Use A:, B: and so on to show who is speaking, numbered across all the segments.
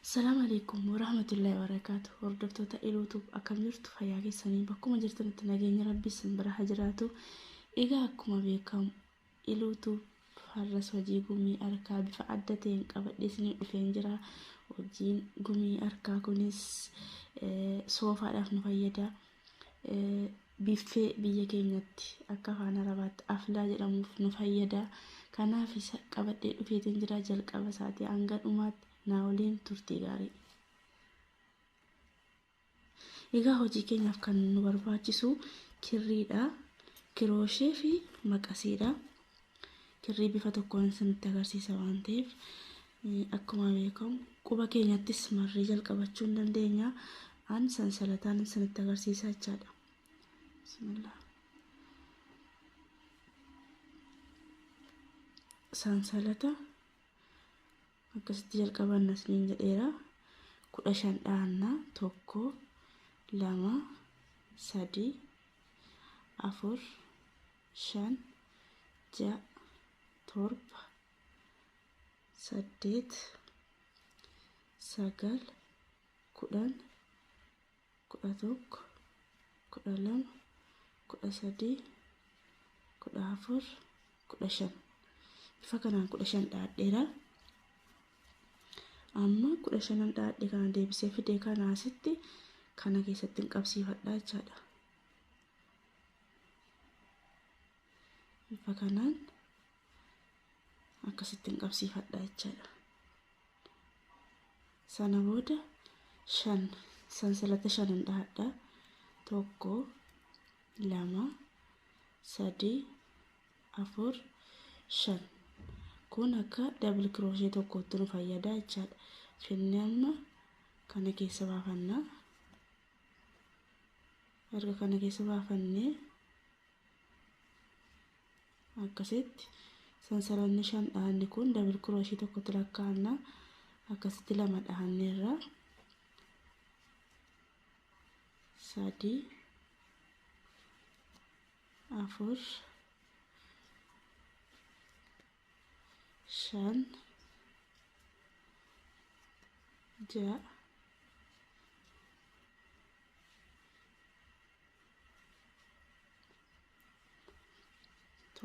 A: Assalamu alaikum warahmatullahi wabarakatuh. Hordoftoota YouTube akkam jirtu fayyaa keessanii bakkuma jirtanitti nageenya Rabbii isin bira haa jiraatu. Egaa akkuma beekamu YouTube har'as hojii gumii harkaa bifa adda ta'een qabadhee isinii dhufeen jira. Hojiin gumii harkaa kunis soofaadhaaf nu fayyada. Biffee biyya keenyatti akka afaan Arabaatti aflaa jedhamuuf nu fayyada. Kanaaf isa qabadhee dhufeetiin jira. Jalqaba isaatii hanga dhumaatti na waliin turtii gaarii. Egaa hojii keenyaaf kan nu barbaachisu kirriidha, kirooshee fi maqasiidha. Kirrii bifa tokkoon isinitti agarsiisa waan ta'eef akkuma beekamu quba keenyattis marrii jalqabachuu hin dandeenya. An sansalataan isinitti agarsiisa jechaadha. Bismillah. Sansalata akkasitti jalqaban asliin jedheera 15 dhaanna 1 2 3 4 5 6 7 8 9 10 11 12 13 14 15 bifa kanaan 15 dhaadheera. Amma 15 dhaadhee kana deebisee fidee kana asitti kana keessatti hin qabsiifadha jechaadha. Bifa kanaan akkasitti hin qabsiifadha jechaadha. Sana booda 5 sansalata 5 dhaadha 1 2 3 4 5 kun akka double crochet tokkotti nu fayyada jechaadha. Finni amma kana keessa baafanna. Erga kana keessa baafannee akkasitti sansalanni 5 dhaanni kun double crochet tokkotti lakkaa'anna. Akkasitti 2 dhaanneerra 3 4 5 6 7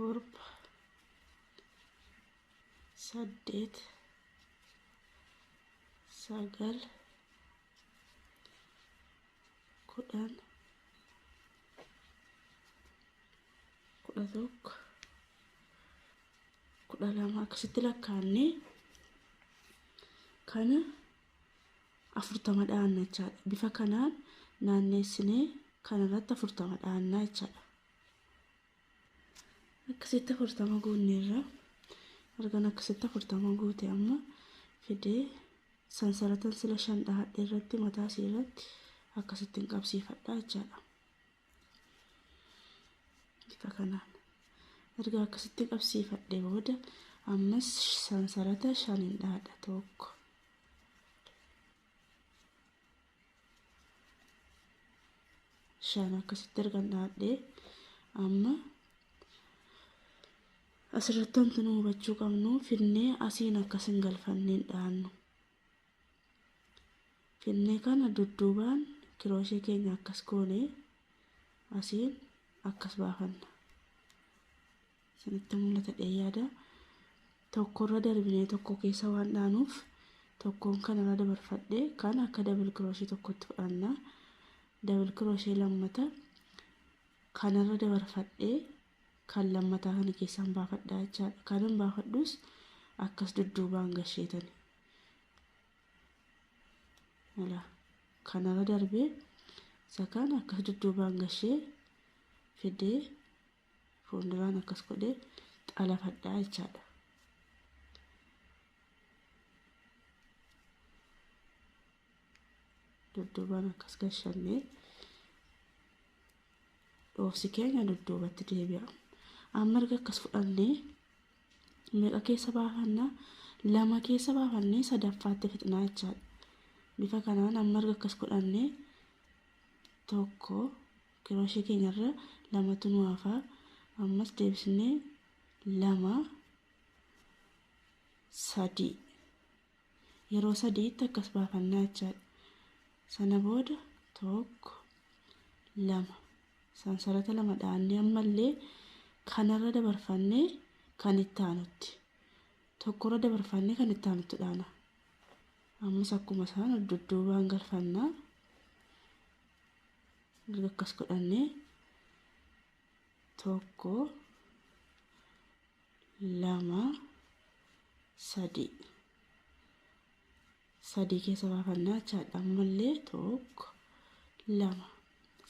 A: 8 9 10 11 12 akkasitti lakkaa'anne kana 40 dhaanna jechaadha. Bifa kanaan naanneessinee kanarratti 40 dhaanna jechaadha. Akkasitti 40 goonneerra argan akkasitti 40 goote amma fidee sansalatan sila 5 dhaadhee irratti mataa isii irratti akkasitti hin qabsiifadha jechaadha. Bifa kanaan erga akkasitti qabsiifadhee booda ammas sansalata 5 dhaadha 1 5 akkasitti erga dhaadhee amma asirratti wanti nu hubachuu qabnu finnee asiin akkas hin galfanneen dhaannu. Finnee kana dudduubaan kirooshee keenya akkas goonee asiin akkas baafanna. Sanitti mul'ata dheeyyaadha. Tokkorra darbinee tokko keessa waan dhaanuuf tokkoon kanarra dabarfadhee kan akka double crochet tokkotti fudhanna. Double crochet lammata kanarra dabarfadhee kan lammataa kana keessaan baafadha jechaadha. Kanan baafadhus akkas dudduubaan gasheetani. Mala kanarra darbee isa kana akkas dudduubaan gashee fidee fuulduraan akkas godhee xalafadha jechaadha. Dudduubaan akkas gashannee dhoofsi keenya dudduubatti deebi'a. Amma erga akkas fudhannee meeqa keessa baafanna? 2 keessa baafannee sadaffaatti fixnaa jechaadha. Bifa kanaan amma erga akkas godhannee 1 kirooshee keenyarra 2tu nu hafa. Ammas deebisnee 2 3 yeroo sadiitti akkas baafannaa jechaadha. Sana booda tokko lama sansalata lama dhaannee ammallee kanarra dabarfannee kan itti aanutti tokkorra dabarfannee kan itti aanutti dhaana. Ammas akkuma isaan dudduubaan galfannaa erga akkas godhannee tokko lama sadii keessa baafannaa jechaadha. Ammallee tokko lama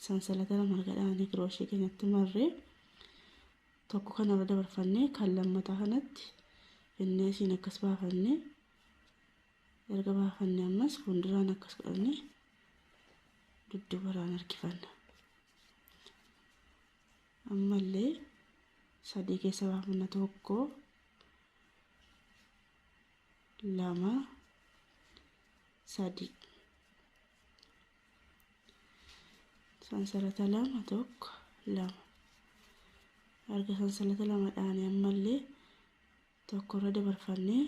A: sansalata lama gadhaanii kirooshii keenyatti marree tokko kanarra dabarfannee kan lammataa kanatti innee isiin akkas baafannee erga baafannee ammas fuulduraan akkas godhannee dudduubaraan harkifanna. Ammallee sadii keessa baafanna tokko lama sadii sansalata lama tokko lama erga sansalata lama dhaanii ammallee tokkorra dabarfannee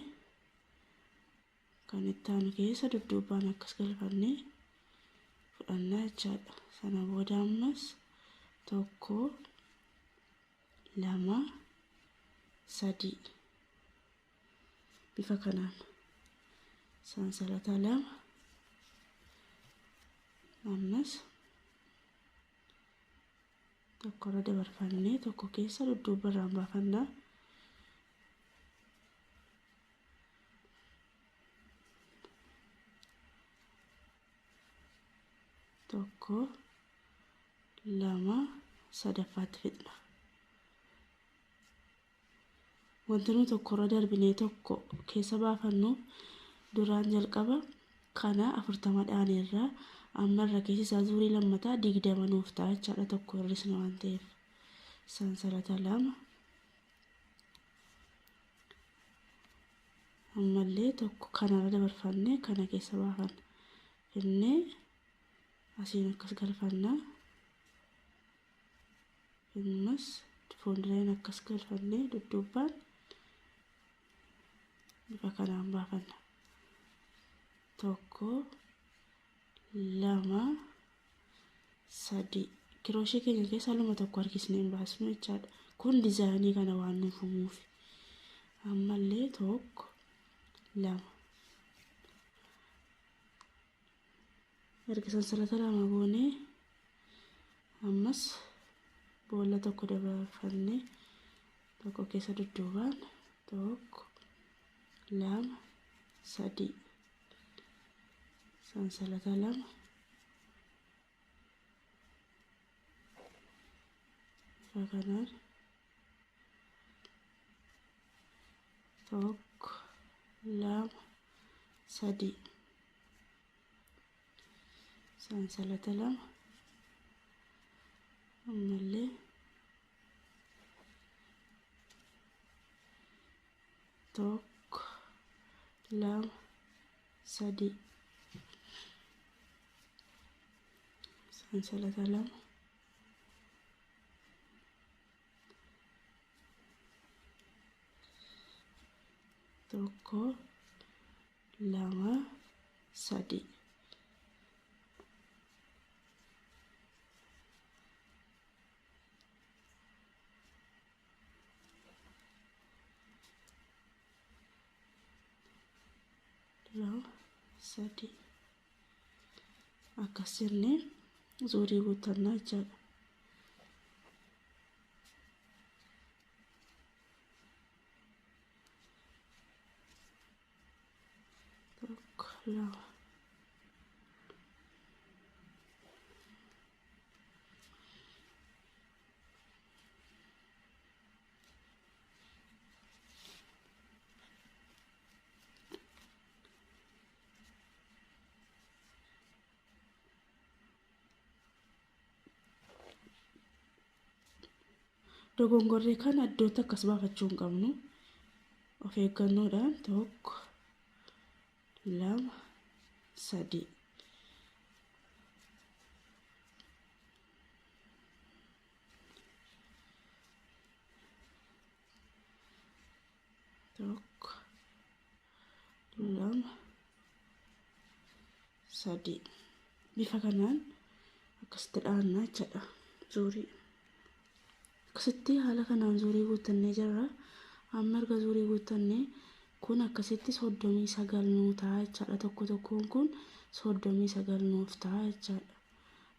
A: kan itti aanu keessa dudduubaan akkas galfannee fudhannaa jechaadha. Sana booda ammas tokko lama sadii bifa kanaan sansalata lama ammas tokkorra dabarfannee tokko keessa dudduubarraan baafannaa tokko lama sadaffaatti fixna. Wanti nuti tokkorra darbinee tokko keessa baafannu duraan jalqaba kana 40 dhaaneerraa amma irra keessa isaa zuurii lammataa 20 nuuf ta'a jechaadha. Tokko hir'isna waan ta'eef sansalata lama ammallee tokko kanarra dabarfannee kana keessa baafanna innee asiin akkas galfannaa ammas fuulduraan akkas galfannee dudduubaan bifa kanaan baafanna tokko lama sadii kirooshii keenya keessaa lama tokko harkisnee hin baasnu jechaadha. Kun dizaayinii kana waan nuuf uumuuf. Ammallee tokko lama erga sansalata lama goonee ammas boolla tokko dabarfannee tokko keessa dudduubaan tokko lama sadii sansalata lama bifa kanaan tokko lama sadii sansalata lama ammallee tokko lama sadii sansalata lama tokko lama sadii lama sadii akkas jennee zuurii guuttannaa jechaadha. Tokko lama dogongorree kana iddootti akkas baafachuu hin qabnu. Of eeggannoodhaan tokko lama sadii tokko lama sadii. Bifa kanaan akkasitti dhaannaa jechuudha. Zuurii akkasitti haala kanaan zuurii guuttannee jirra. Amma erga zuurii guuttannee kun akkasitti 39 nuu ta'a jechuudha. Tokko tokkoon kun 39 nuuf ta'a jechuudha.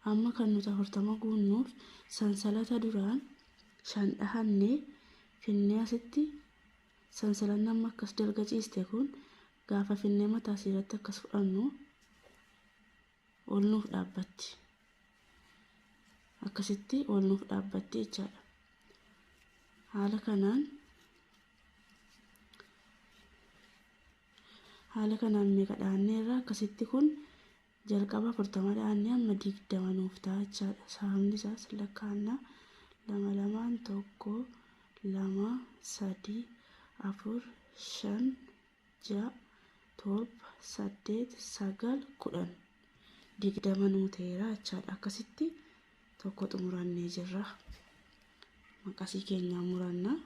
A: Amma kan nuti 40 guunnuuf sansalata duraan 5 dhahannee finnee asitti sansalanni amma akkas dalga ciiste kun gaafa finnee mataa irratti akkas fudhannu ol nuuf dhaabbatti. Akkasitti ol nuuf dhaabbatti jechuudha. Haala kanaan meeqa dhaanneerra akkasitti kun jalqaba 40 dhaannee amma 20 nuuf ta'a jechuudha. Saamni isaas lakkaannaa 2 2 1 2 3 4 5 6 7 8 9 10 20 nuu ta'eera jechuudha. Akkasitti tokko xumurannee jirra. Maqasii keenya murannaa.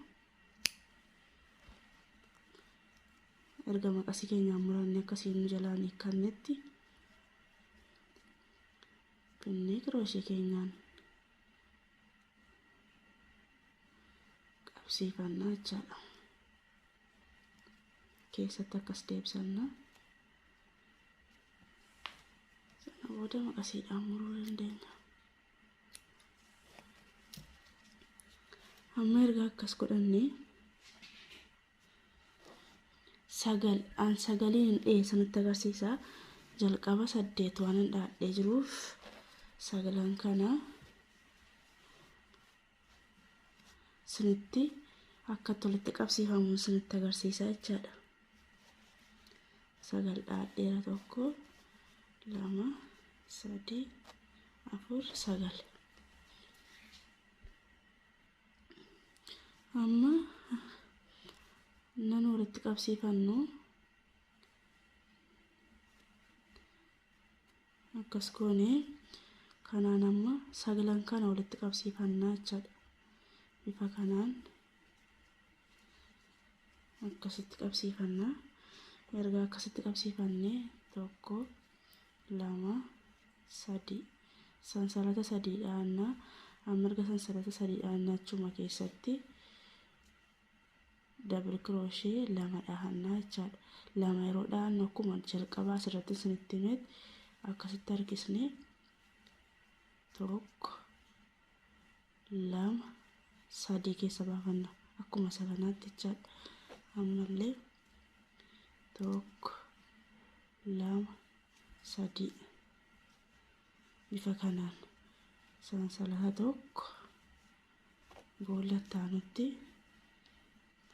A: Erga maqasii keenya murannee akkasiin nu jalaan hiikannetti finnee kirooshee keenyaan qabsiifannaa jechuudha. Keessatti akkas deebisannaa. Sana booda maqasiidhaan muruu dandeenya. Amma erga akkas godhannee sagaliin sanatti agarsiisa. Jalqaba 8 waan dhaadhee jiruuf sagalan kana sinitti akka tolitti qabsiifamu sinitti agarsiisa jechuudha. Sagal dhaadheera 1 2 3 4 9. Amma nan walitti qabsiifannu akkas goonee kanaan amma sagalan kana walitti qabsiifannaa jechuudha. Bifa kanaan akkasitti qabsiifannaa. Erga akkasitti qabsiifannee 1 2 3 sansalata 3 dhaannaa. Amma erga sansalata 3 dhaannaa achuma keessatti double crochet 2 dhaannaa jechuudha. 2 yeroo dhaannu akkuma jalqabaa asirratti isinitti himetti akkasitti harkisnee 1 2 3 keessa baafanna akkuma saganaatti jechuudha. Ammallee 1 2 3 bifa kanaan sansalata 1 boolla taanutti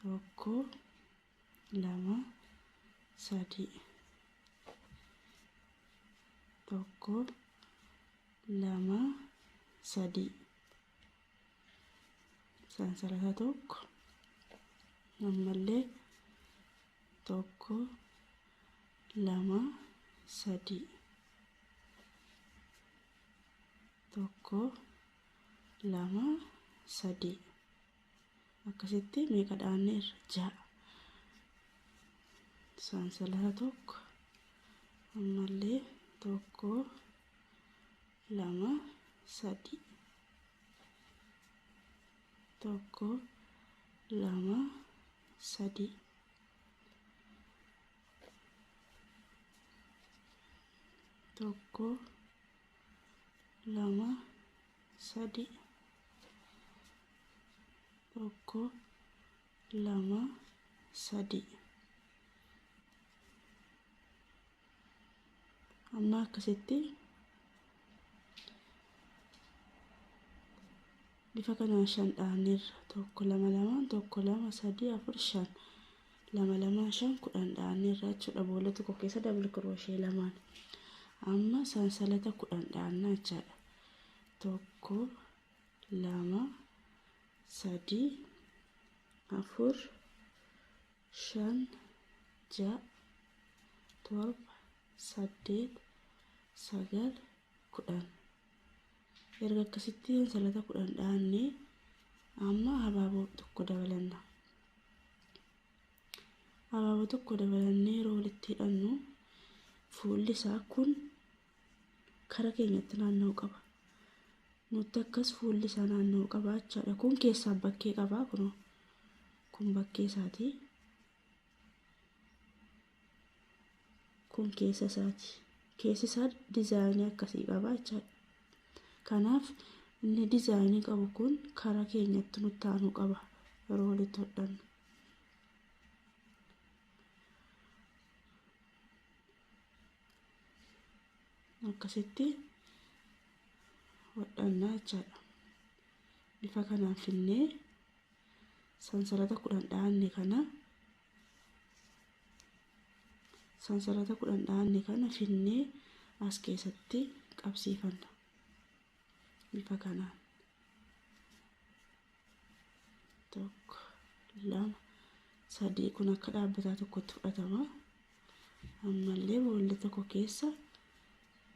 A: 1 2 3 1 2 3 sansalata 1 ammallee 1 2 3 1 2 3 akkasitti meeqa dhaanneerra 6 sansalata 1 ammallee 1 2 3 1 2 3 1 2 3 1 2 3 amma akkasitti bifa kanaan 5 dhaanneerra 1 2 2 1 2 3 4 5 2 2 5 10 dhaanneerra jechuudha. Boolla tokko keessa double crochet 2 amma sansalata 10 dhaannaa jechuudha. 1 2 3 4 5 6 7 8 9 10 erga akkasitti sansalata 10 dhaannee amma habaaboo tokko dabalanna. Habaaboo tokko dabalannee yeroo walitti hidhannu fuulli isaa kun kara keenyatti naanna'u qaba. Nutti akkas fuulli isaa naanna'u qaba jechaadha. Kun keessaa bakkee qaba kunoo. Kun bakkee isaati. Kun keessa isaati. Keessi isaa dizaayinii akkasii qaba jechaadha. Kanaaf inni dizaayinii qabu kun kara keenyatti nutti aanuu qaba yeroo walitti hodhannu. Akkasitti hodhannaa jechaadha. Bifa kanaan finnee sansalata 10 dhaanne kana finnee as keessatti qabsiifanna. Bifa kanaan 1 2 3 kun akka dhaabbataa tokkotti fudhatama. Ammallee boolla tokko keessa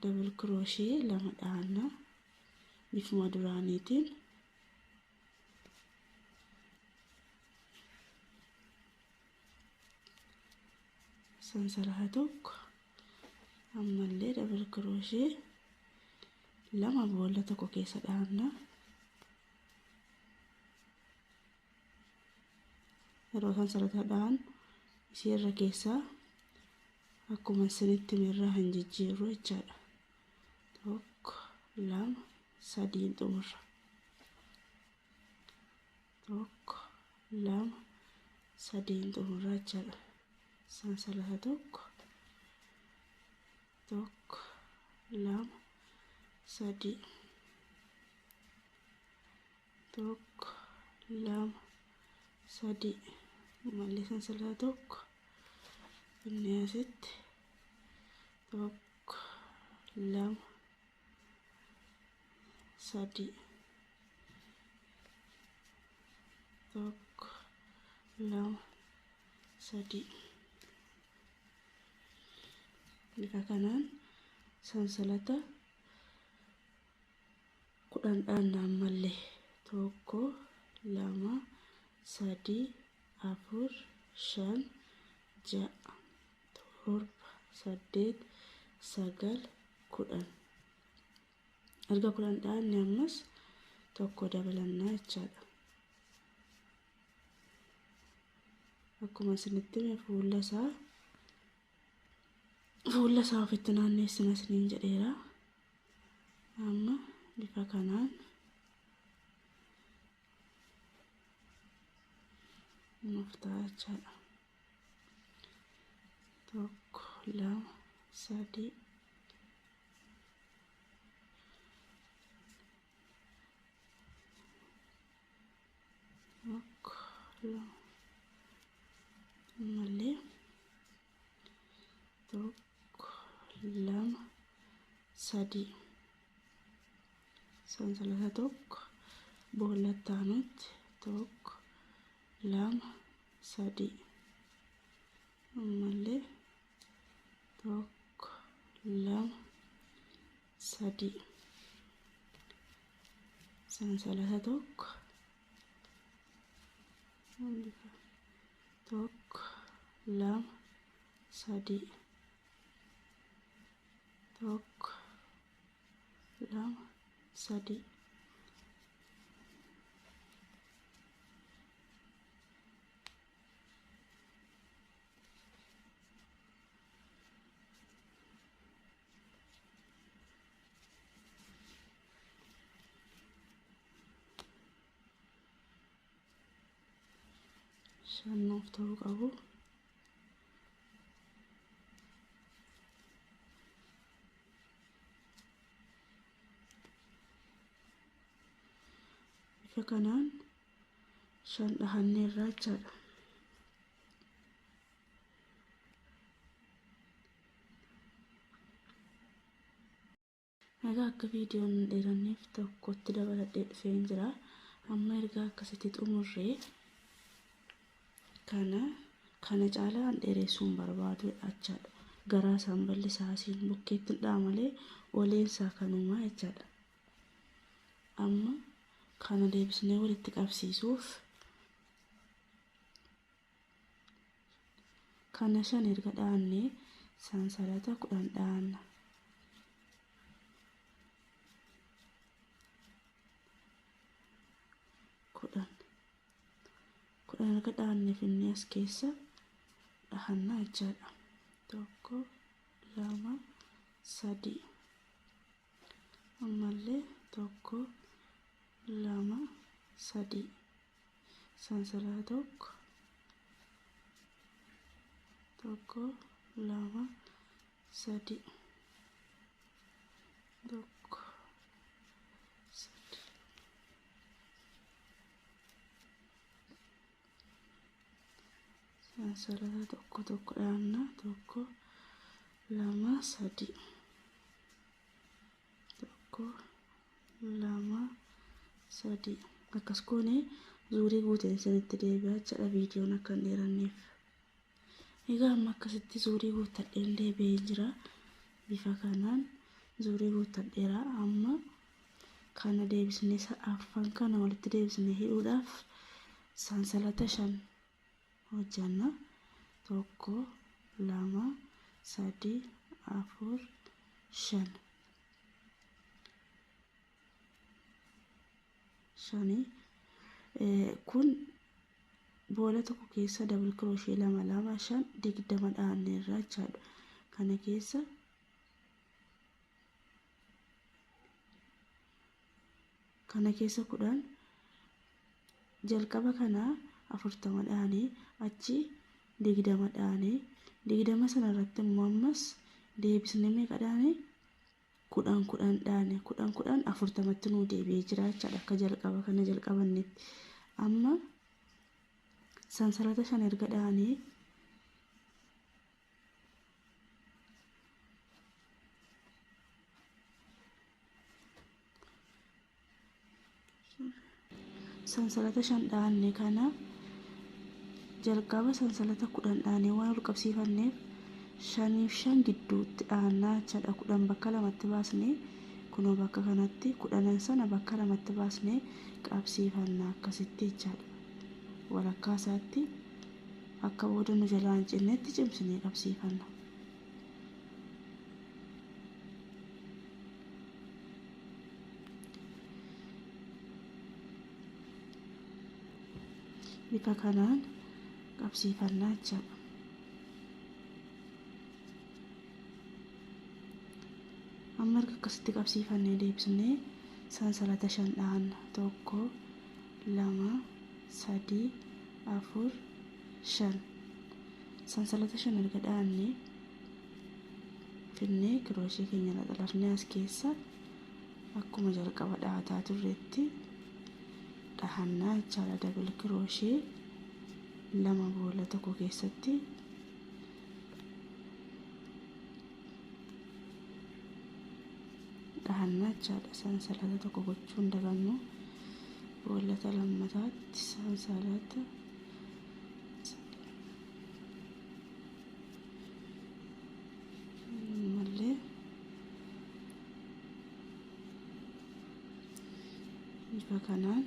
A: double crochet 2 dhaanna bifuma duraaniitiin. Sansalata tokko ammallee double crochet 2 boolla tokko keessa dhaanna. Yeroo sansalata dhaanu ishee irra keessaa akkuma isinitti mirraa hin jijjiirru jechaadha. 1 2 3 xumurra. 1 2 3 xumurra jechaadha. Sansalata tokko 1 2 3 1 2 3 mallee sansalata tokko inni asitti 1 2 3 1 2 3 bifa kanaan sansalata 10 dhaanna. Ammallee 1 2 3 4 5 6 7 8 9 10 erga 10 dhaanne ammas tokko dabalannaa jechaadha. Akkuma isinitti fuula isaa ofitti naanneessina isiniin jedheera. Amma bifa kanaan nuuf ta'a jechaadha. 1 2 3 ammallee 1 2 3 sansalata tokko boolla taanutti 1 2 3 ammallee 1 2 3 sansalata tokko 1 2 3 1 2 3 shannuuf ta'uu qabu. Bifa kanaan 5 dhahannee irraa jechaadha. Egaa akka viidiyoon dheeranneef tokkotti dabaladhee dhufee jira. Amma erga akkasitti xumurree kana caalaa dheeressuun barbaadu jechaadha. Garaa isaan bal'isaa siin bukkeetti dhaamalee oleensaa kanumaa jechaadha. Amma kana deebisnee walitti qabsiisuuf kana 5 erga dhaannee sansalata 10 dhaanna. erga dhaanne finne as keessa dhahannaa jechaadha. 1 2 3 ammallee 1 2 3 sansalata tokko 1 2 3 1 sansalata tokko dhaanna 1 2 3 1 2 3 akkas goone zuurii guuteen isinitti deebi'aa jedha viidiyoon akka hin dheeranneef. Egaa amma akkasitti zuurii guuttadheen deebi'ee jira. Bifa kanaan zuurii guuttadheera. Amma kana deebisnee afaan kana walitti deebisnee hidhuudhaaf sansalata 5 hojjanna. 1 2 3 4 5 shanii kun boola tokko keessa double crochet 2 2 5 20 dhaanneerra jechaadha. Kana keessa kudhan jalqaba kana 40 dhaanee achi 20 dhaanee 20 sana irratti immoo ammas deebisnee meeqa dhaanee 10 dhaane 10 40tti nuu deebi'ee jira jechaadha. Akka jalqaba kana jalqabannetti amma sansalata 5 erga dhaanee sansalata 5 dhaanne kana jalqaba sansalata 10 dhaanee waan ol qabsiifanneef 5 fi 5 gidduutti dhaannaa jechaadha. 10 bakka lamatti baasnee kunoo bakka kanatti 10 sana bakka lamatti baasnee qabsiifannaa akkasitti jechaadha. Walakkaa isaatti akka booda nu jalaan cinneetti cimsinee qabsiifanna. Bifa kanaan qabsiifannaa jechaadha. Amma erga akkasitti qabsiifannee deebisnee sansalata 5 dhaanna. 1 2 3 4 5 sansalata 5 erga dhaannee finnee kirooshee keenya laxalafnee as keessa akkuma jalqaba dhaataa turreetti dhahannaa jechaadha. Double crochet 2 boola tokko keessatti dhahannaa jechaadha. Sansalata tokko gochuun dagannu boolata lammataatti sansalata mallee bifa kanaan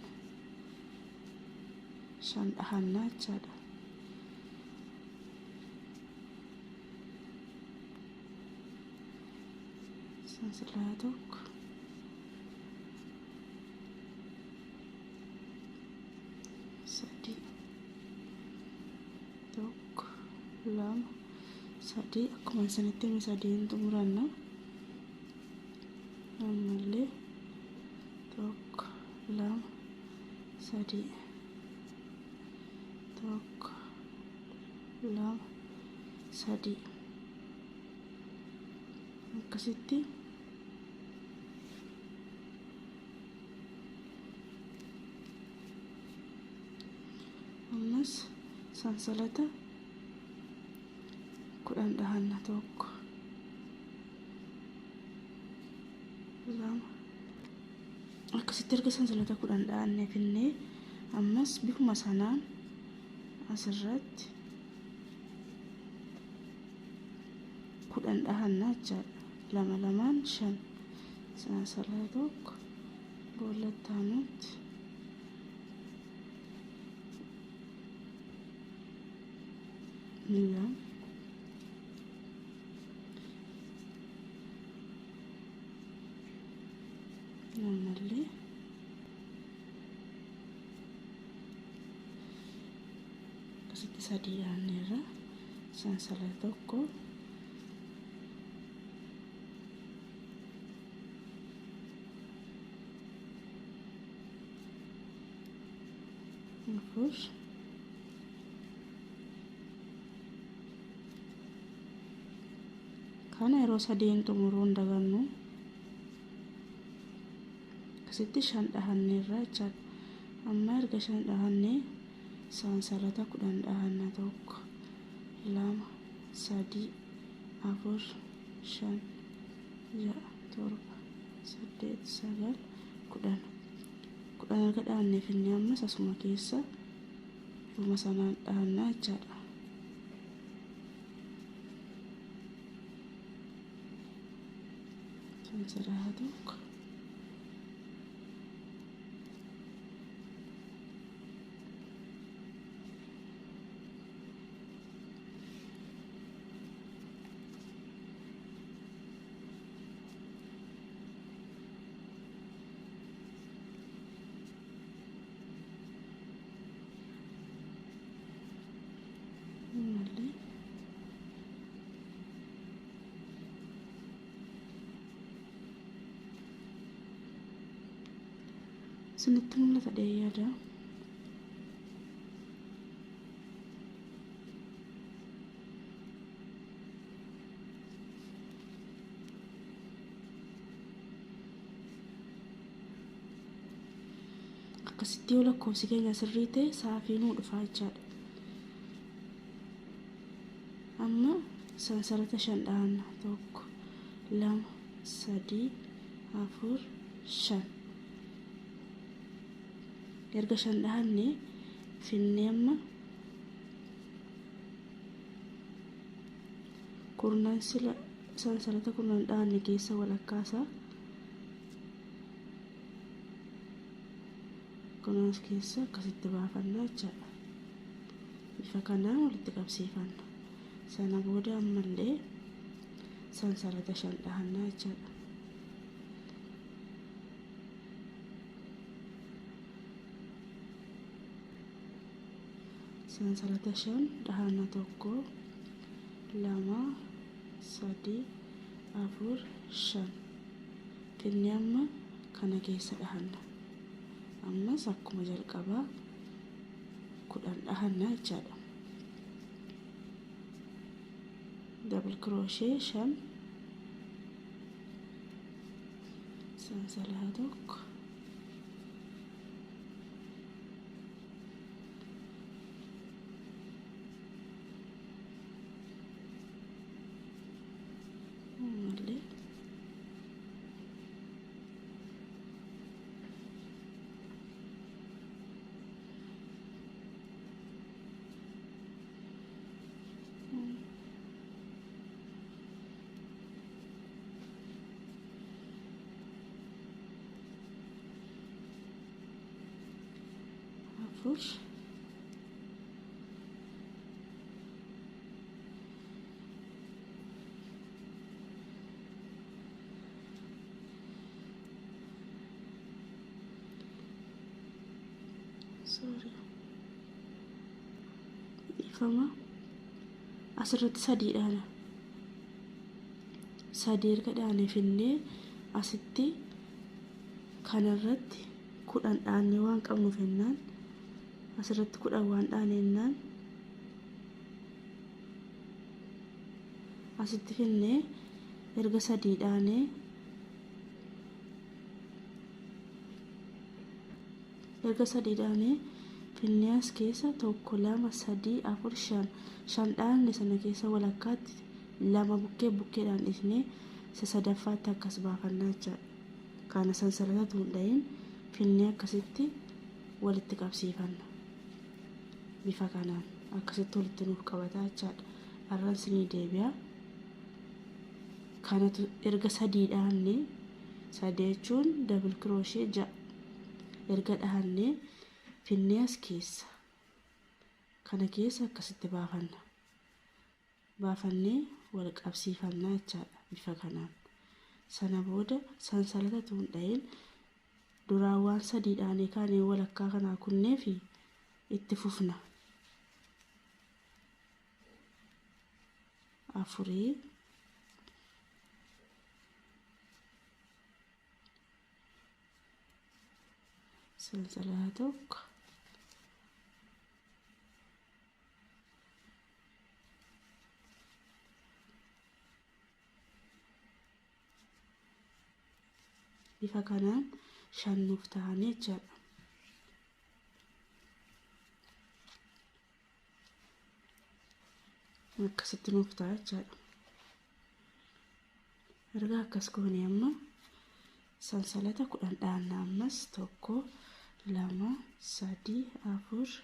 A: 5 dhahannaa jechaadha. Sansalata tokko tokko 2 3 akkuma sanitti sadeen xumuranna. Ammallee 1 2 3 1 2 3 akkasitti ammas sansalata 10 dhahanna. 1 2 akkasitti erga sansalata 10 dhaanne finnee ammas bifuma sanaan asirratti 10 dhahanna jechaadha. 2 2 5 sansalata tokko boollattaanutti lama ammallee sadii dhahanneerra sansalata tokko afur kana yeroo sadeen xumuruu hin dagannu akkasitti 5 dhahanneerra jechaadha. amma erga 5 dhahannee sansalata 10 dhahanna tokko 2 3 4 5 6 7 8 9 10 erga dhahannee finne amma asuma keessa dhuma sanaan dhahanna jechaadha. sansalata tokko sinitti mul'ata dheeyyaadha. akkasitti yoo lakkoofsi keenya sirrii ta'e saafii nuu dhufaa jechaadha. amma sansalata 5 dhahanna tokko 2 3 4 5 erga 5 dhahanne finne amma kurnan sila sansalata kurnan dhahanne keessa walakkaasaa kunas keessa akkasitti baafannaa jechaadha. bifa kanaan walitti qabsiifanna. sana booda ammallee sansalata 5 dhahannaa jechaadha. sansalata 5 dhahanna tokko 2 3 4 5 finne amma kana keessa dhahanna. ammas akkuma jalqabaa 10 dhahanna jechaadha. double crochet 5 sansalata tokko ammallee afur ifama asirratti 3 dhaana 3 erga dhaane finne asitti kanarratti 10 dhaanne waan qabnu fennaan asirratti 10 waan dhaanennaan asitti finne erga 3 dhaane finne as keessa 1 2 3 4 5 dhaanne sana keessa walakkaatti 2 bukkeedhaan dhisne sadaffaatti akkas baafannaa jechaadha. kana sansalata hunda'in finne akkasitti walitti qabsiifanna. bifa kanaan akkasitti walitti nuuf qabataa jechaadha. arransi ni deebi'a. kanatu erga 3 dhaanne 3 jechuun double crochet 6 erga dhaanne finne as keessa kana keessa akkasitti baafannee wal qabsiifannaa jechaadha. bifa kanaan sana booda sansalata hunda'in duraan waan 3 dhaane kaane walakkaa kanaa kunnee fi itti fufna. afurii sansalata tokko bifa kanaan 5 nuuf ta'anii jechuudha. Akkasitti nuuf ta'a jechuudha. Erga akkas goone amma sansalata 10 dhaanna. Ammas 1 2 3 4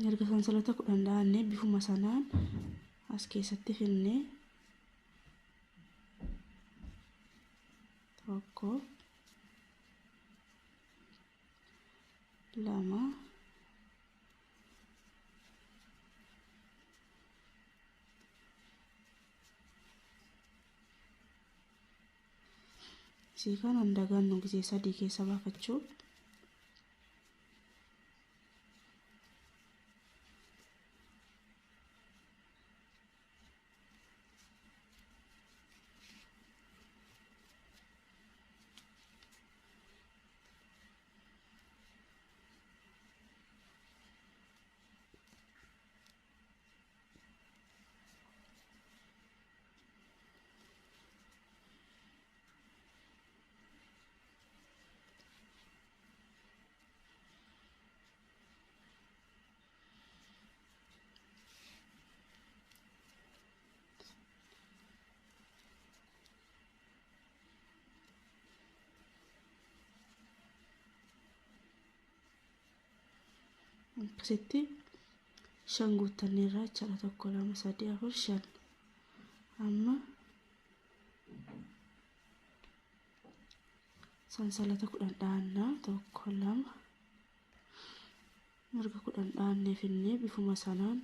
A: erga sansalata 10 dhaanne bifuma sanaan as keessatti finnee 1 2 Sikan andagannu ጊዜ 3 keessa baafachuu akkasitti 5 guutanneerra jechuudha. 1 2 3 4 5 amma sansalata 10 dhaanna. 1 2 erga 10 dhaannee finnee bifuma sanaan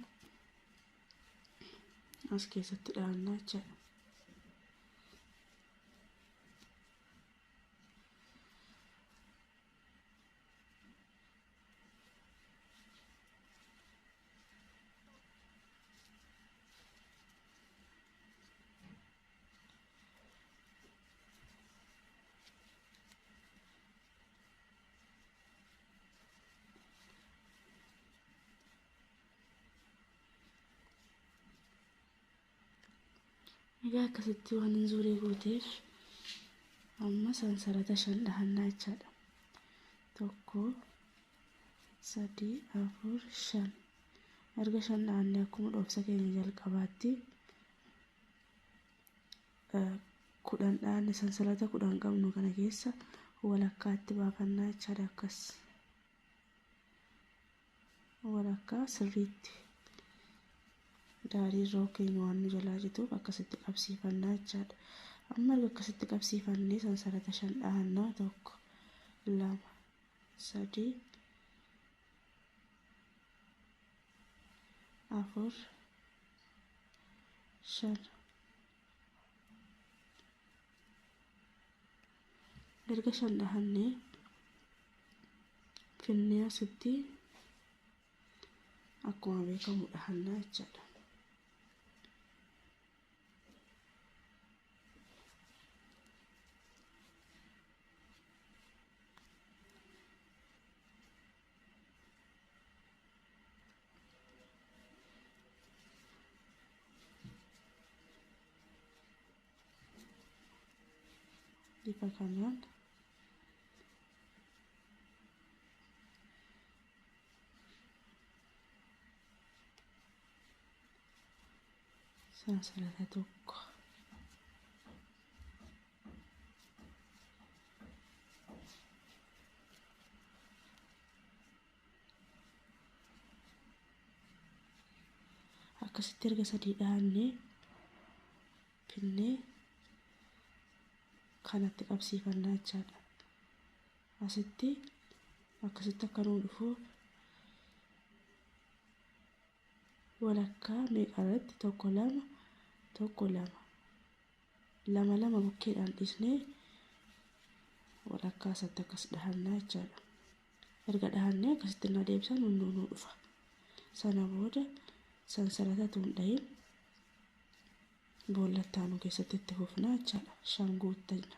A: as keessatti dhaanna jechuudha. Egaa akkasitti waan zuuree gooteef amma sansalata 5 dhaanna jechuudha. 1 3 4 5 erga 5 dhaannee akkuma dhoofsa keenya jalqabaatti 10 dhaanne sansalata 10 qabnu kana keessa walakkaatti baafannaa jechuudha. Akkas walakkaa sirriitti daarii irra keenya waan nu jalaa jirtuuf akkasitti qabsiifannaa jechuudha. Amma erga akkasitti qabsiifannee sansalata 5 dhaannaa. 1 2 3 4 5 erga 5 dhaannee finnee asitti akkuma beekamu dhaannaa jechuudha. Bifa kanaan sansalata tokko akkasitti erga 3 dhaannee finnee kanatti qabsiifannaa jechuudha. Asitti akkasitti akka nu dhufu walakkaa meeqarratti 1 2 1 2 2 2 bukkeedhaan dhisnee walakkaa isatti akkas dhahannaa jechuudha. Erga dhahannee akkasitti na deebisan hunduu nu dhufa. Sana booda sansalata tun dhahin boollattaanu keessatti itti fufnaa jechaadha. 5 guuttanna.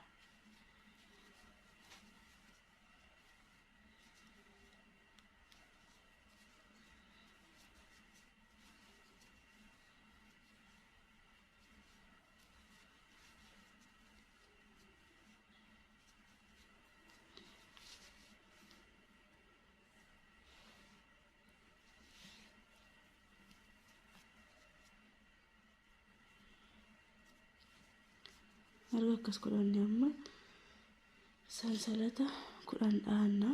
A: Marga akkas kudhan amma sansalata kudhan dhaanna.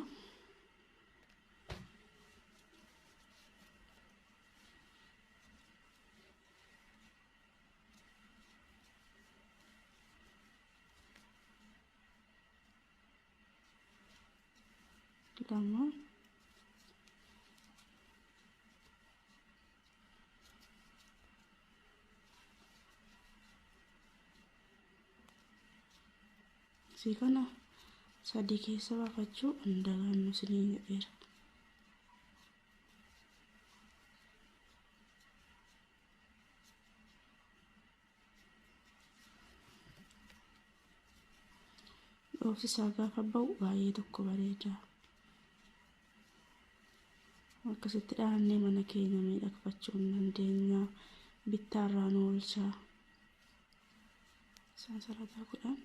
A: Lama si kana sadii keessa baafachuu indagaannu isiniin jedheera. Dhoofsi isaa gaafa ba'u baay'ee tokko bareeda. Akkasitti dhaannee mana keenya miidhagfachuu dandeenya. Bittaarraa nu oolcha. Sansalata kudhan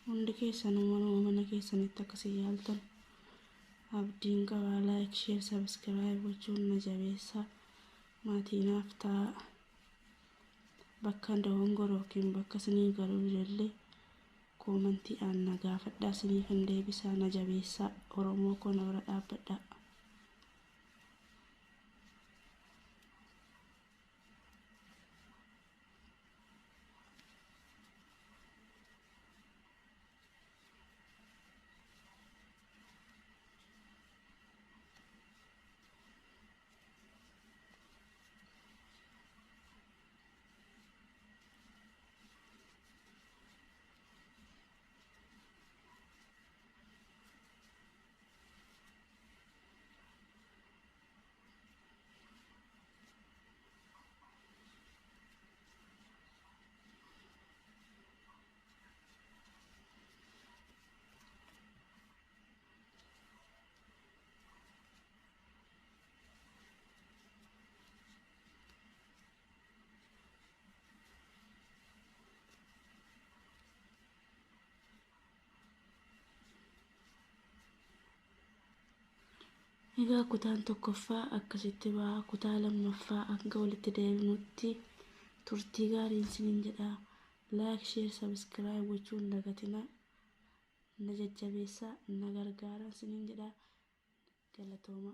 A: hundi keessanuu mana keessanitti akkasii yaaltan abdiin qaba. Like, share, subscribe gochuun na jabeessa. Maatiinaaf ta'a. Bakka dogongora yookiin bakka isinii galuu illee koomantiidhaan na gaafadhaa, isiniif hin deebisaa. Na jabeessaa. Oromoo koo na bira dhaabbadhaa. Egaa kutaan tokkoffaa akkasitti ba'a. Kutaa lammaffaa hanga walitti deebinutti turtii gaarii isiniin jedha. Like, share, subscribe gochuun hin dagatinaa. Na jajjabeessaa, na gargaaraa isiniin jedha. Galatooma.